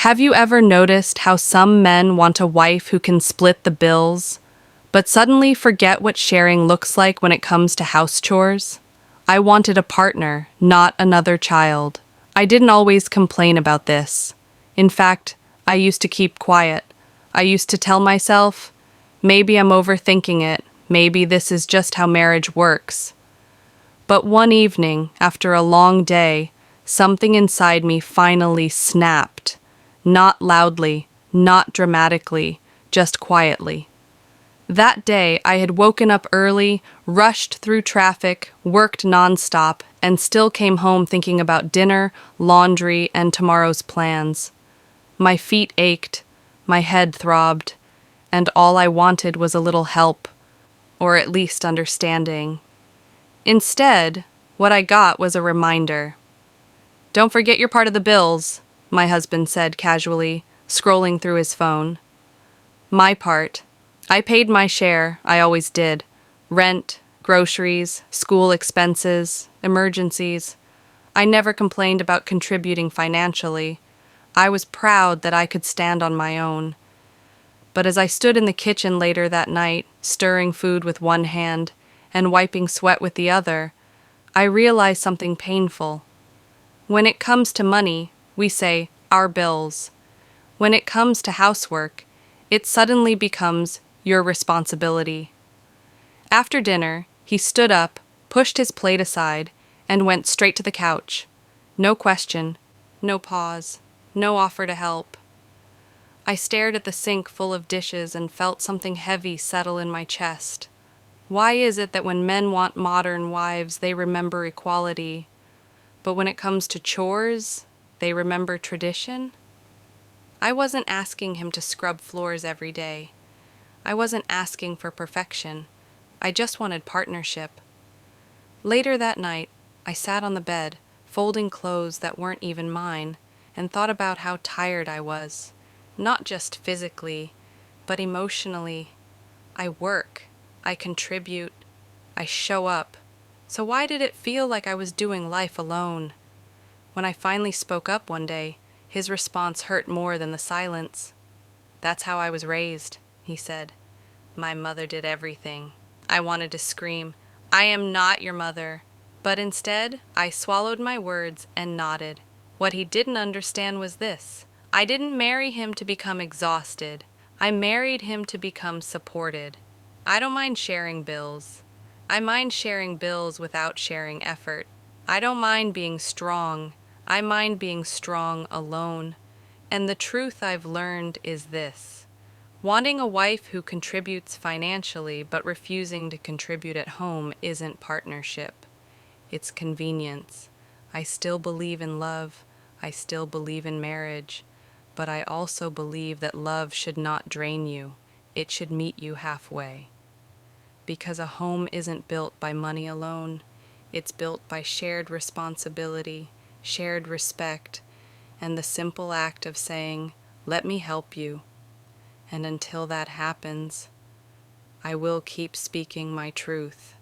Have you ever noticed how some men want a wife who can split the bills, but suddenly forget what sharing looks like when it comes to house chores? I wanted a partner, not another child. I didn't always complain about this. In fact, I used to keep quiet. I used to tell myself, maybe I'm overthinking it, maybe this is just how marriage works. But one evening, after a long day, something inside me finally snapped. Not loudly, not dramatically, just quietly. That day, I had woken up early, rushed through traffic, worked nonstop, and still came home thinking about dinner, laundry, and tomorrow's plans. My feet ached, my head throbbed, and all I wanted was a little help, or at least understanding. Instead, what I got was a reminder. "Don't forget your part of the bills," my husband said casually, scrolling through his phone. My part. I paid my share, I always did. Rent, groceries, school expenses, emergencies. I never complained about contributing financially. I was proud that I could stand on my own. But as I stood in the kitchen later that night, stirring food with one hand and wiping sweat with the other, I realized something painful. When it comes to money, we say, our bills. When it comes to housework, it suddenly becomes your responsibility. After dinner, he stood up, pushed his plate aside, and went straight to the couch. No question, no pause, no offer to help. I stared at the sink full of dishes and felt something heavy settle in my chest. Why is it that when men want modern wives, they remember equality, but when it comes to chores, they remember tradition? I wasn't asking him to scrub floors every day. I wasn't asking for perfection. I just wanted partnership. Later that night, I sat on the bed, folding clothes that weren't even mine, and thought about how tired I was. Not just physically, but emotionally. I work, I contribute, I show up. So why did it feel like I was doing life alone? When I finally spoke up one day, his response hurt more than the silence. "That's how I was raised," he said. "My mother did everything." I wanted to scream, "I am not your mother." But instead, I swallowed my words and nodded. What he didn't understand was this. I didn't marry him to become exhausted. I married him to become supported. I don't mind sharing bills. I mind sharing bills without sharing effort. I don't mind being strong. I mind being strong alone. And the truth I've learned is this. Wanting a wife who contributes financially but refusing to contribute at home isn't partnership. It's convenience. I still believe in love. I still believe in marriage. But I also believe that love should not drain you. It should meet you halfway. Because a home isn't built by money alone. It's built by shared responsibility, shared respect, and the simple act of saying, "Let me help you." And until that happens, I will keep speaking my truth.